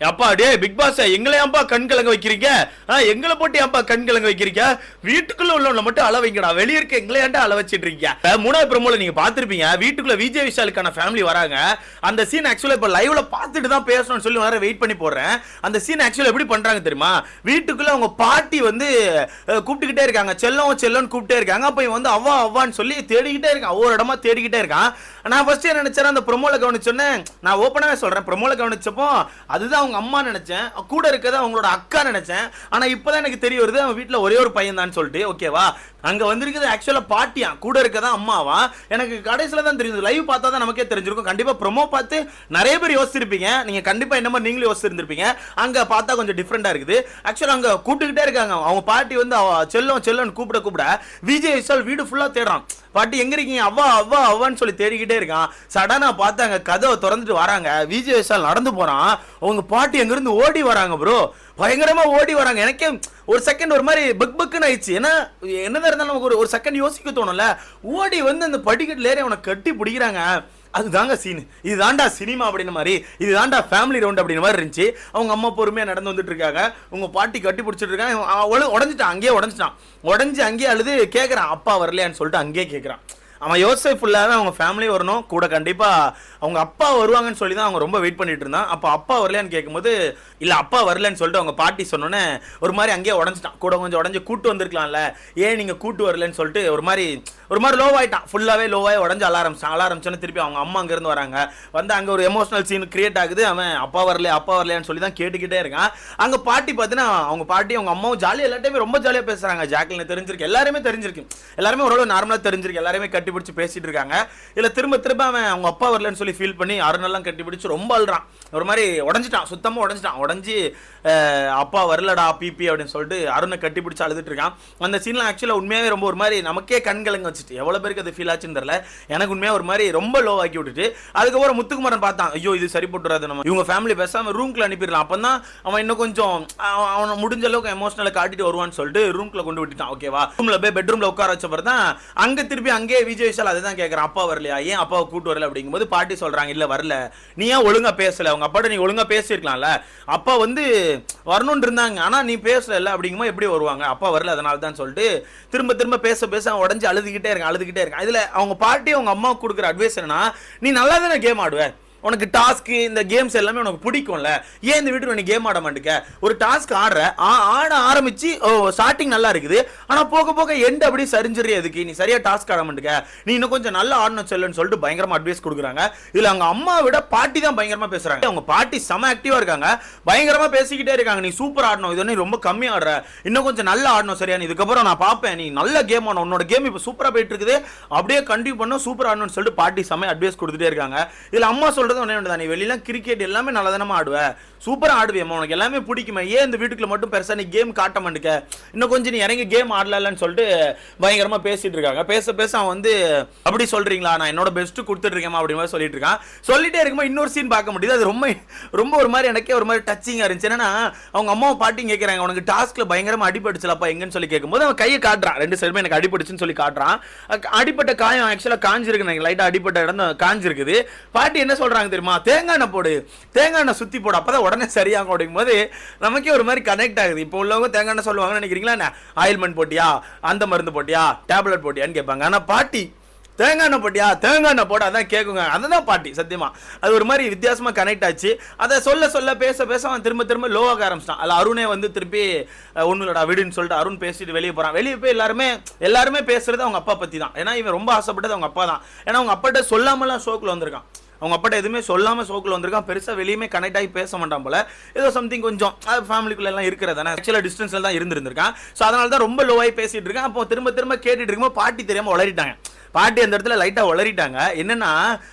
அப்பா டே big pass எங்களை ஏன்பா கண் கலங்க வைக்கிறீங்க? எங்களை போட்டு ஏன்பா கண் கலங்க வைக்கிறீங்க? வீட்டுக்குள்ள உள்ளவங்கள மட்டும் அள வைங்கடா, வெளிய இருக்க எங்களை ஏன்டா அள வச்சிட்டு இருக்கீங்க? மூணாவது ப்ரோமோல நீங்க பாத்திருப்பீங்க, வீட்டுக்குள்ள விஜய் விஷாலுக்கான ஃபேமிலி வராங்க. அந்த சீன் ஆக்சுவலா இப்ப லைவ்ல பாத்துட்டு தான் பேசணும்னு சொல்லி வர வெயிட் பண்ணி போடுறேன். அந்த சீன் ஆக்சுவலா எப்படி பண்றாங்க தெரியுமா? வீட்டுக்குள்ள அவங்க பாட்டி வந்து கூப்பிட்டுக்கிட்டே இருக்காங்க, செல்லம் செல்லம்னு கூப்பிட்டே இருக்காங்க. அப்ப இவன் வந்து அவ்வா அவ்வான்னு சொல்லி தேடிக்கிட்டே இருக்கான், ஒவ்வொரு இடமா தேடிக்கிட்டே இருக்கான். நான் ஃபர்ஸ்ட் என்ன நினைச்சேன், அந்த ப்ரோமோல கவனிச்சோன்னே, நான் ஓப்பனாவே சொல்றேன், ப்ரோமோல கவனிச்சப்போ அதுதான் அவங்க அம்மா நினைச்சேன், கூட இருக்கதா அவங்களோட அக்கா நினைச்சேன். ஆனா இப்பதான் எனக்கு தெரிய வருது அவன் வீட்டுல ஒரே ஒரு பையன் தான் சொல்லிட்டு. ஓகேவா, அங்க வந்திருக்கிறது ஆக்சுவலா பாட்டியா, கூட இருக்கதா அம்மாவா? எனக்கு கடைசியில தான் தெரியுது, லைவ் பார்த்தா தான் நமக்கே தெரிஞ்சிருக்கும். கண்டிப்பா ப்ரோமோ பார்த்து நிறைய பேர் யோசிச்சிருப்பீங்க, நீங்க கண்டிப்பா என்ன மாதிரி நீங்களும் யோசிச்சிருந்திருப்பீங்க. அங்க பார்த்தா கொஞ்சம் டிஃபரெண்டா இருக்குது. ஆக்சுவலா அங்க கூப்பிட்டுக்கிட்டே இருக்காங்க, அவங்க பாட்டி வந்து செல்லம் செல்லம்னு கூப்பிட கூப்பிட விஜய் விஷால் வீடு ஃபுல்லா தேடுறான். பாட்டி எங்க இருக்கீங்க, அவ்வா அவ்வா அவ்வான்னு சொல்லி தேடிக்கிட்டே இருக்கான். சடனா பார்த்தாங்க, கதவை திறந்துட்டு வராங்க, விஜய் விஷால் நடந்து போறான். அவங்க பாட்டி எங்க இருந்து ஓடி வராங்க ப்ரோ, பயங்கரமா ஓடி வராங்க. எனக்கே ஒரு செகண்ட் ஒரு மாதிரி பக் பக்குன்னு ஆயிடுச்சு. ஏன்னா என்னதான் இருந்தாலும் நமக்கு ஒரு செகண்ட் யோசிக்க தோணும்ல. ஓடி வந்து அந்த படிக்கட்டுல ஏறி அவனை கட்டி பிடிக்கிறாங்க. அதுதாங்க சீன், இதுதான்டா சினிமா அப்படின்ற மாதிரி, இதுதான்டா ஃபேமிலி ரவுண்ட் அப்படின்ற மாதிரி இருந்துச்சு. அவங்க அம்மா பொறுமையா நடந்து வந்துட்டு இருக்காங்க, உங்க பாட்டி கட்டி பிடிச்சிட்டு இருக்காங்க. உடஞ்சிட்டான், அங்கேயே உடஞ்சு அங்கேயே அழுது கேட்கறான், அப்பா வரலையான்னு சொல்லிட்டு அங்கேயே கேட்கறான். அவன் யோசிச்சு ஃபுல்லாக அவங்க ஃபேமிலி வரணும் கூட, கண்டிப்பாக அவங்க அப்பா வருவாங்கன்னு சொல்லி தான் அவங்க ரொம்ப வெயிட் பண்ணிட்டு இருந்தான். அப்போ அப்பா வரலையான்னு கேட்கும்போது இல்லை அப்பா வரலன்னு சொல்லிட்டு அவங்க பாட்டி சொன்னோன்னே ஒரு மாதிரி அங்கேயே உடஞ்சிட்டான். கூட கொஞ்சம் உடஞ்சி கூட்டு வந்திருக்கலாம்ல, ஏன் நீங்கள் கூட்டு வரலன்னு சொல்லிட்டு ஒரு மாதிரி லோவாயிட்டான். ஃபுல்லாகவே லோவாகி உடஞ்சி ஆரம்பிச்சோன்னு திருப்பி அவங்க அம்மா அங்கேருந்து வராங்க. வந்து அங்கே ஒரு எமோஷனல் சீன் கிரியேட் ஆகுது. அவன் அப்பா வரலையான்னு சொல்லி தான் கேட்டுக்கிட்டே இருக்கான். அங்கே பாட்டி பார்த்தீங்கன்னா அவங்க பாட்டி அவங்க அம்மாவும் ஜாலியாக எல்லாத்தையுமே ரொம்ப ஜாலியாக பேசுகிறாங்க. ஜாக்லின் தெரிஞ்சிருக்கு, எல்லாருமே ஓரளவு நார்மலாக தெரிஞ்சிருக்கு, எல்லாருமே கட்டி பிடிச்சி பேசிட்டு இருக்காங்க. இல்ல திரும்ப அவன் அவங்க அப்பா வரலன்னு சொல்லி ஃபீல் பண்ணி அருணெல்லாம் கட்டி பிடிச்சி ரொம்ப அழுறான். ஒரு மாதிரி உடஞ்சிட்டான், சுத்தமா உடஞ்சி அப்பா வரலடா பிபி அப்படின்னு சொல்லிட்டு அருணை கட்டி பிடிச்சி அழுதுட்டு இருக்கான். அந்த சீன்ல ஆக்சுவலா உண்மையாவே ரொம்ப ஒரு மாதிரி நமக்கே கண்கலங்க வச்சுட்டு, எவ்வளவு பேருக்கு அது ஃபீல் ஆச்சுன்னு தெரியல, எனக்கு உண்மையா ஒரு மாதிரி ரொம்ப லோ ஆக்கி விட்டுட்டு. அதுக்கப்புறம் முத்துக்குமாரன் பார்த்தான், ஐயோ இது சரி போட்டுறாது, நம்ம இவங்க ஃபேமிலி பேசாம ரூம்குள்ள அனுப்பிடலாம், அப்பதான் அவன் இன்னும் கொஞ்சம் அவனை முடிஞ்ச அளவுக்கு எமோஷனலா காட்டிட்டு வருவான்னு சொல்லிட்டு ரூம்குள்ள கொண்டு விட்டுட்டான். ஓகேவா, ரூம்ல போய் பெட்ரூம்ல உட்கார வச்சப்பறம் தான் அங்க திருப்பி அங்கே விஜய் விஷால் அதுதான் கேட்கறான், அப்பா வரலையா, ஏன் அப்பாவை கூட்டு வரல அப்படிங்கும்போது பாட்டி சொல்றாங்க, இல்ல வரல, நீ ஏன் ஒழுங்கா பேசல, அவங்க அப்பாட்ட நீ ஒழுங்கா பேசிருக்கலாம்ல, அப்பா வந்து வரணும்னு இருந்தாங்க ஆனா நீ பேசல அப்படிங்கும்போது எப்படி வருவாங்க, அப்பா வரல அதனால தான் சொல்லிட்டு திரும்ப பேச உடஞ்சு அழுதுகிட்டே இருக்கான். இதுல அவங்க பாட்டி அவங்க அம்மா கொடுக்குற அட்வைஸ் என்னன்னா, நீ நல்லா தானே கேம் ஆடுவ, உனக்கு டாஸ்க் இந்த கேம்ஸ் எல்லாமே உனக்கு பிடிக்கும்ல, ஏன் இந்த வீட்டுக்கு நீ கேம் ஆட மாட்டேங்க, ஒரு டாஸ்க் ஆட ஆரம்பிச்சு ஸ்டார்டிங் நல்லா இருக்குது, ஆனா போக எண்ட் அப்படி சரிஞ்சிரு, எதுக்கு நீ சரியா டாஸ்க் ஆட மாட்டேங்க, நீ இன்னும் கொஞ்சம் நல்லா ஆடணும் செல்லுன்னு சொல்லிட்டு பயங்கரமா அட்வைஸ் கொடுக்குறாங்க. இதுல அவங்க அம்மா விட பாட்டி தான் பயங்கரமா பேசுறாங்க. அவங்க பாட்டி செம ஆக்டிவா இருக்காங்க, பயங்கரமா பேசிக்கிட்டே இருக்காங்க, நீ சூப்பர் ஆடணும், இது நீ ரொம்ப கம்மி ஆடுற, இன்னும் கொஞ்சம் நல்லா ஆடணும் சரியா, இதுக்கப்புறம் நான் பார்ப்பேன், நீ நல்ல கேம் ஆடணும், உன்னோட கேம் இப்போ சூப்பரா போயிட்டு இருக்குது, அப்படியே கண்டினியூ பண்ணும், சூப்பர் ஆடணும்னு சொல்லிட்டு பாட்டி செம அட்வைஸ் கொடுத்துட்டே இருக்காங்க. இதுல அம்மா சொல்றது நீ வெளியெல்லாம் கிரிக்கெட் எல்லாமே நல்லா தானே ஆடுவ, சூப்பரா ஆடுவேமா, உனக்கு எல்லாமே பிடிக்குமா, ஏன் இந்த வீட்டுக்குள்ள மட்டும் பெருசா நீ கேம் காட்ட மாட்டேங்க, இன்னும் கொஞ்சம் நீ இறங்கி கேம் ஆடலன்னு சொல்லிட்டு பயங்கரமா பேசிட்டு இருக்காங்க. பேச அவன் வந்து அப்படி சொல்றீங்களா, நான் என்னோட பெஸ்ட் கொடுத்துட்டு இருக்கேன் அப்படின்னு சொல்லிட்டு இருக்கான். சொல்லிட்டே இருக்கும்போது இன்னொரு சீன் பார்க்க முடியுது, அது ரொம்ப ஒரு மாதிரி எனக்கே ஒரு மாதிரி டச்சிங்கா இருந்துச்சு. என்னன்னா அவங்க அம்மாவும் பாட்டியும் கேட்கறாங்க, உனக்கு டாஸ்க்ல பயங்கரமா அடிபட்டுச்சுலப்பா எங்கன்னு சொல்லி கேட்கும்போது அவன் கையை காட்டுறான், ரெண்டு சைடுமே எனக்கு அடிபட்டுச்சுன்னு சொல்லி காட்டுறான். அடிப்பட்ட காயம் ஆக்சுவலா காஞ்சிருக்கு, லைட்டா அடிப்பட்ட இடம் காஞ்சிருக்குது. பாட்டி என்ன சொல்றாங்க தெரியுமா, தேங்காய் எண்ணெய் போடு, தேங்காய் எண்ணெய் சுத்தி போடு, அப்பதான் உடனே சரியாகும் அப்படிங்கும்போது நமக்கே ஒரு மாதிரி கனெக்ட் ஆகுது. இப்போ உள்ளவங்க தேங்காய் எண்ணெய் சொல்லுவாங்கன்னு நினைக்கிறீங்களா, என்ன ஆயில்மெண்ட் போட்டியா, அந்த மருந்து போட்டியா, டேப்லெட் போட்டியான்னு கேட்பாங்க. ஆனா பாட்டி தேங்காய் எண்ணெய் போட்டியா, தேங்காய் எண்ணெய் போட, அதான் கேட்குங்க, அதுதான் பாட்டி. சத்தியமா அது ஒரு மாதிரி வித்தியாசமா கனெக்ட் ஆச்சு. அதை சொல்ல பேச அவன் திரும்ப லோவாக ஆரம்பிச்சிட்டான். அதில் அருணே வந்து திருப்பி ஒன்றும் இல்லடா விடுன்னு சொல்லிட்டு அருண் பேசிட்டு வெளியே போறான். வெளியே போய் எல்லாருமே பேசுறது அவங்க அப்பா பத்தி தான். ஏன்னா இவன் ரொம்ப ஆசைப்பட்டது அவங்க அப்பா தான். ஏன்னா அவங்க அப்பாட்ட சொல்லாமலாம் ஷோக்குள்ள வந்திருக்கான், அவங்க அப்பாட்ட எதுவுமே சொல்லாம ஷோக்குள்ள வந்திருக்கான். பெருசா வெளியுமே கனெக்ட் ஆகி பேச மாட்டான் போல, ஏதோ சம்திங் கொஞ்சம் ஃபேமிலிக்குள்ள எல்லாம் இருக்கிறதானே, ஆக்சுவலா டிஸ்டன்ஸ்ல தான் இருந்திருக்கான். ஸோ அதனால தான் ரொம்ப லோவாகி பேசிட்டு இருக்கான். அப்போ திரும்ப கேட்டுட்டு இருக்கும்போது பாட்டி தெரியாம வளரிட்டாங்க. பாட்டி அந்த இடத்துல லைட்டா வளரிட்டாங்க. என்னன்னா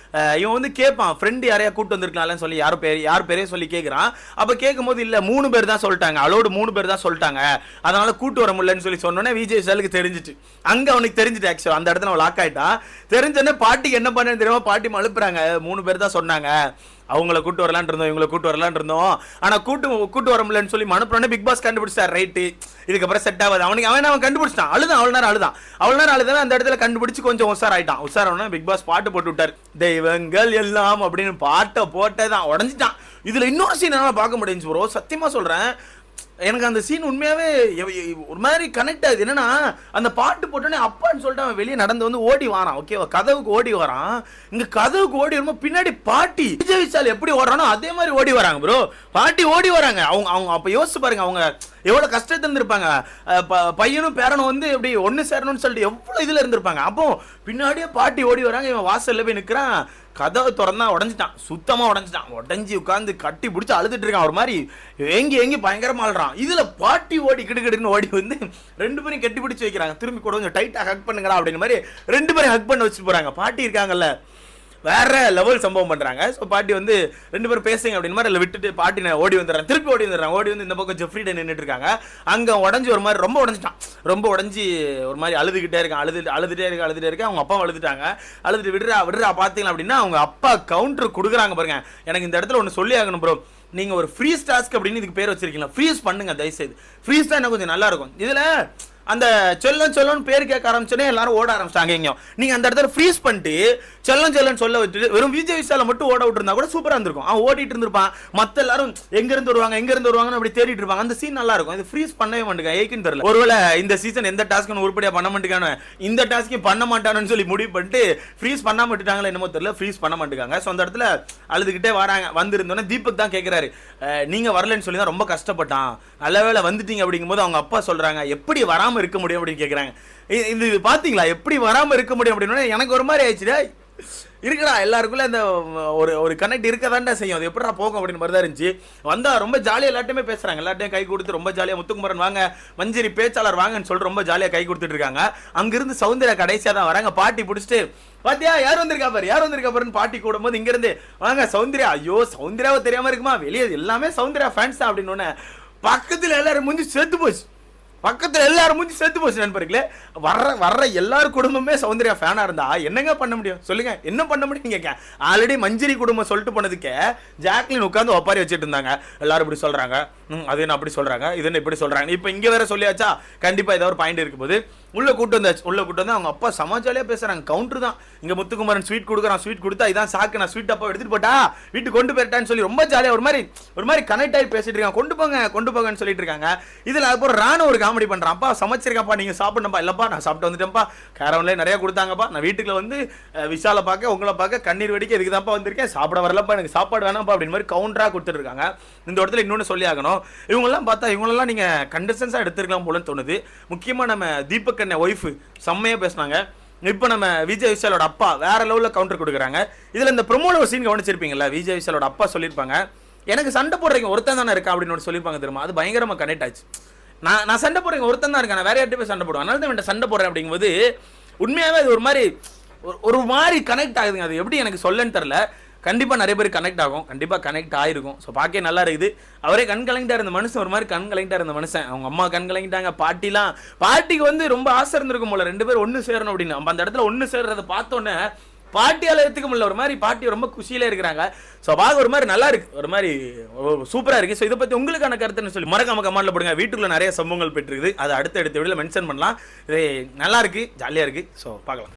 இவன் வந்து கேட்பான், ஃப்ரெண்டு யாரையா கூட்டு வந்திருக்கலாம்னு சொல்லி யார் பேரே சொல்லி கேட்குறான். அப்போ கேட்கும்போது இல்ல 3 பேர் தான் சொல்லிட்டாங்க, அலோடு 3 பேர் தான் சொல்லிட்டாங்க, அதனால கூட்டு வர முடியலன்னு சொல்லி சொன்னோன்னே விஜய் விஷாலுக்கு தெரிஞ்சிட்டு, அங்க அவனுக்கு தெரிஞ்சிட்டு ஆக்சுவலா அந்த இடத்துல அவன் லாக் ஆயிட்டான். தெரிஞ்சோடனே பாட்டிக்கு என்ன பண்ணு தெரியுமா, பாட்டி அழுப்புறாங்க, 3 பேர் தான் சொன்னாங்க, அவங்கள கூட்டு வரலான் இருந்தோம், இவங்களை கூட்டு வரலான் இருந்தோம். ஆனா கூட்டு வர முடியலன்னு சொல்லி மனுப்புறோன்னே பிக் பாஸ் கண்டுபிடிச்சார். ரைட்டு, இதுக்கப்புறம் செட் ஆகாது அவனுக்கு. அவன் கண்டுபிடிச்சிட்டான். அவ்வளோ நேரம் அழுதான். அந்த இடத்துல கண்டுபிடிச்சு கொஞ்சம் உஷாராயிட்டான். உஷாரான பிக் பாஸ் பாட்டு போட்டு விட்டார். தெய்வங்கள் எல்லாம் அப்படின்னு பாட்டை போட்டதான் உடஞ்சிட்டான். இதுல இன்னொரு சீன் என்னால பார்க்க முடிஞ்சு ப்ரோ, சத்தியமா சொல்றேன். எனக்கு அந்த சீன் உண்மையாவே ஒரு மாதிரி கனெக்ட் ஆகுது. என்னன்னா அந்த பாட்டு போட்டோன்னே அப்பான்னு சொல்லிட்டு அவன் வெளியே நடந்து வந்து ஓடி வரான். ஓகேவா, கதவுக்கு ஓடி வரான். இங்க கதவுக்கு ஓடி வரும்போது பின்னாடி பாட்டி விஜய் விஷால் எப்படி ஓடுறானோ அதே மாதிரி ஓடி வராங்க ப்ரோ. பாட்டி ஓடி வராங்க. அவங்க அப்ப யோசிச்சு பாருங்க, அவங்க எவ்வளவு கஷ்டத்துல இருந்திருப்பாங்க. பையனும் பேரனும் வந்து எப்படி ஒன்னு சேரணும்னு சொல்லிட்டு எவ்வளவு இதுல இருந்திருப்பாங்க. அப்போ பின்னாடியே பாட்டி ஓடி வராங்க. இவன் வாசல்ல போய் நிக்கிறான். கதவை திறந்தா உடஞ்சிட்டான், சுத்தமா உடஞ்சிட்டான். உடஞ்சி உட்காந்து கட்டி பிடிச்சி அழுதுட்டு இருக்கான். ஒரு மாதிரி ஏங்கி பயங்கரமா அழுறான். இதுல பாட்டி ஓடி கிடுக்கிடுன்னு ஓடி வந்து 2 பேரும் கட்டி பிடிச்சி வைக்கிறாங்க. திரும்பி கூட கொஞ்சம் டைட்டா ஹக் பண்ணுங்கடா அப்படின்னு மாதிரி 2 பேரும் ஹக் பண்ண வச்சுட்டு போறாங்க. பாட்டி இருக்காங்கல்ல, வேற லெவல் சம்பவம் பண்றாங்க. ஸோ பாட்டி வந்து 2 பேரும் பேசுங்க அப்படின்னு மாதிரி விட்டுட்டு பாட்டி ஓடி வந்துடுறாங்க. திருப்பி ஓடி வந்து இந்த பக்கம் ஜெஃப்ரிட நின்றுட்டு இருக்காங்க. அங்க உடஞ்சி ஒரு மாதிரி ரொம்ப உடஞ்சி ஒரு மாதிரி அழுதுகிட்டே இருக்கான். அழுதுட்டே இருக்க அவங்க அப்பா அழுதுட்டாங்க. அழுதுட்டு விடுறா பாத்தீங்களா அப்படின்னா அவங்க அப்பா கவுண்டர் கொடுக்குறாங்க பாருங்க. எனக்கு இந்த இடத்துல ஒன்று சொல்லி ஆகணும் ப்ரோ. நீங்க ஒரு ஃப்ரீஸ் டாஸ்க் அப்படின்னு இதுக்கு பேர் வச்சிருக்கீங்களா, ஃப்ரீஸ் பண்ணுங்க தயவுசெய்து. ஃப்ரீஸ் தான் கொஞ்சம் நல்லா இருக்கும். இதுல அந்த செல்லன்னு பேர் கேட்க ஆரம்பிச்சோன்னே எல்லாரும் ஓட ஆரம்பிச்சிட்டாங்க. எங்கேயும் நீங்க அந்த இடத்துல ஃப்ரீஸ் பண்ணிட்டு செல்லன்னு சொல்ல வச்சுட்டு வெறும் விஜய் விஷால மட்டும் ஓட விட்டுருந்தா கூட சூப்பரா இருந்திருக்கும். அவன் ஓடிட்டு இருந்திருப்பான். மத்த எல்லாரும் எங்க இருந்து வருவாங்கன்னு அப்படி தேடிட்டு இருப்பாங்க. அந்த சீன் நல்லா இருக்கும். இது ஃப்ரீஸ் பண்ணவே மாட்டேங்க, ஏக்குன்னு தெரியல. ஒருவேளை இந்த சீசன் எந்த டாஸ்க்கும் உருப்படியா பண்ண மாட்டேங்கானு, இந்த டாஸ்க்கும் பண்ண மாட்டானு சொல்லி முடிவு பண்ணிட்டு ஃப்ரீஸ் பண்ணாம விட்டுட்டாங்களா என்னமோ தெரியல, ஃப்ரீஸ் பண்ண மாட்டேங்காங்க. ஸோ அந்த இடத்துல அழுதுகிட்டே வராங்க. வந்திருந்தோன்னே தீபக் தான் கேட்கிறாரு, நீங்க வரலன்னு சொல்லி தான் ரொம்ப கஷ்டப்பட்டான், நல்ல வேளை வந்துட்டீங்க அப்படிங்கும்போது அவங்க அப்பா சொல்றாங்க, எப்படி வராம இருக்க முடியும் அப்படின்னு கேட்குறாங்க. இது பாத்தீங்களா எப்படி வராம இருக்க முடியும் அப்படின்னு எனக்கு ஒரு மாதிரி ஆயிடுச்சு. இருக்குடா எல்லாருக்குள்ள இந்த ஒரு கனெக்ட் இருக்கதாண்டா செய்யும். அது எப்படா போகும் அப்படின்னு மாதிரி தான் இருந்துச்சு. வந்தா ரொம்ப ஜாலியாக எல்லாத்தையுமே பேசுறாங்க. எல்லாத்தையும் கை கொடுத்து ரொம்ப ஜாலியாக முத்துக்குமரன் வாங்க, மஞ்சரி பேச்சாளர் வாங்கன்னு சொல்லிட்டு ரொம்ப ஜாலியாக கை கொடுத்துட்டு இருக்காங்க. அங்கிருந்து சௌந்தர்யா கடைசியாக தான் வராங்க. பாட்டி பிடிச்சிட்டு பாத்தியா யார் வந்திருக்கா பாருன்னு பாட்டி கூடும்போது இங்க இருந்து வாங்க சௌந்தர்யா. ஐயோ சௌந்தர்யாவை தெரியாம இருக்குமா, வெளியே எல்லாமே சௌந்தர்யா ஃபேன்ஸ் தான் அப்படின்னு பக்கத்துல எல்லாரும் முடிஞ்சு செத்து போச்சு நண்பர்களே. வர்ற எல்லாரும் குடும்பமே சௌந்தர்யா ஃபேனா இருந்தா என்னங்க பண்ண முடியும் சொல்லுங்க, என்ன பண்ண முடியும் கேட்க. ஆல்ரெடி மஞ்சரி குடும்பம் சொல்லிட்டு போனதுக்கு ஜாக்லின் உட்காந்து ஒப்பாரி வச்சுட்டு இருந்தாங்க. எல்லாரும் இப்படி சொல்றாங்க, அது என்ன அப்படி சொல்றாங்க, இது என்ன இப்படி சொல்றாங்க. இப்ப இங்க வேற சொல்லியாச்சா, கண்டிப்பா ஏதாவது ஒரு பாயிண்ட் இருக்கும் போது உள்ள கூட்டு வந்து அவங்க அப்பா சமாஜாலியா பேசுறாங்க. கவுண்டர் தான் இங்க முத்துக்குமரன் ஸ்வீட் கொடுக்குறான். ஸ்வீட் கொடுத்தா இதான் சாக்கு, நான் ஸ்வீட் அப்பா எடுத்துட்டு போட்டா வீட்டுக்கு கொண்டு போயிட்டான்னு சொல்லி ரொம்ப ஜாலியா ஒரு மாதிரி கனெக்ட் ஆகி பேசிட்டு இருக்காங்க. கொண்டு போங்கன்னு சொல்லிட்டு இருக்காங்க. இதுல அப்புறம் ராணுவ ஒரு காமெடி பண்றான். அப்பா சமைச்சிருக்காப்பா, நீங்க சாப்பிடணும்பா. இல்லப்பா நான் சாப்பிட்டு வந்துட்டேன்ப்பா, கேரவன்ல நிறைய கொடுத்தாங்கப்பா, நான் வீட்டுக்குள்ள வந்து விஷால பார்க்க உங்களை பார்க்க கண்ணீர் வெடிக்க இதுக்கு தான்ப்பா வந்திருக்கேன், சாப்பிட வரலப்பா, எனக்கு சாப்பாடு வேணாம்ப்பா அப்படின்னு மாதிரி கவுண்டரா கொடுத்துட்டு இருக்காங்க. இந்த இடத்துல இன்னொன்னு சொல்லி ஆகணும், இவங்கெல்லாம் பார்த்தா இவங்களெல்லாம் நீங்க கண்டஸ்டன்ஸா எடுத்துருக்கலாம் போலன்னு தோணுது. முக்கியமா நம்ம தீபக் அண்ணன் ஒய்ஃப் செம்மையா பேசினாங்க. இப்போ நம்ம விஜய் விஷாலோட அப்பா வேற லெவலில் கவுண்டர் கொடுக்குறாங்க. இதில் இந்த ப்ரொமோல ஒரு சீன் கவனிச்சிருப்பீங்களா, விஜய் விஷாலோட அப்பா சொல்லியிருப்பாங்க, எனக்கு சண்டை போடுறீங்க ஒருத்தன் தானே இருக்கா அப்படின்னு சொல்லியிருப்பாங்க தெரியுமா. அது பயங்கரமாக கனெக்ட் ஆச்சு. நான் சண்டை போடுறேங்க ஒருத்தன் தான் இருக்கேன், நான் வேற யார்கிட்ட போய் சண்டை போடுவேன், அதனால தான் சண்டை போடுறேன் அப்படிங்கும்போது உண்மையாகவே அது ஒரு மாதிரி கனெக்ட் ஆகுதுங்க. அது எப்படி எனக்கு சொல்லன்னு தெரில. கண்டிப்பாக நிறைய பேர் கனெக்ட் ஆகும், கண்டிப்பாக கனெக்ட் ஆகிருக்கும். ஸோ பார்க்க நல்லா இருக்குது. அவரே கண் கலங்கிட்டா இருந்த மனுஷன், ஒரு மாதிரி கண் கலங்கிட்டா இருந்த மனுஷன். அவங்க அம்மா கண் கலங்கிட்டாங்க. பாட்டிக்கு வந்து ரொம்ப ஆசை இருந்திருக்கும் போல 2 பேரும் ஒன்று சேரணும் அப்படின்னு. நம்ம அந்த இடத்துல ஒன்று சேர்றதை பார்த்தோன்னே பாட்டியால் எடுத்துக்க முடியல. ஒரு மாதிரி பாட்டி ரொம்ப குஷியில இருக்கிறாங்க. ஸோ பார்க்க ஒரு மாதிரி நல்லா இருக்கு, ஒரு மாதிரி சூப்பராக இருக்கு. ஸோ இதை பற்றி உங்களுக்கான கருத்துன்னு சொல்லி மறக்காம கமெண்ட்ல போடுங்க. வீட்டுக்குள்ள நிறைய சம்பவங்கள் பெற்றிருக்குது, அதை அடுத்த வீடியோவில் மென்ஷன் பண்ணலாம். இது நல்லா இருக்கு, ஜாலியாக இருக்கு. ஸோ பார்க்கலாம்.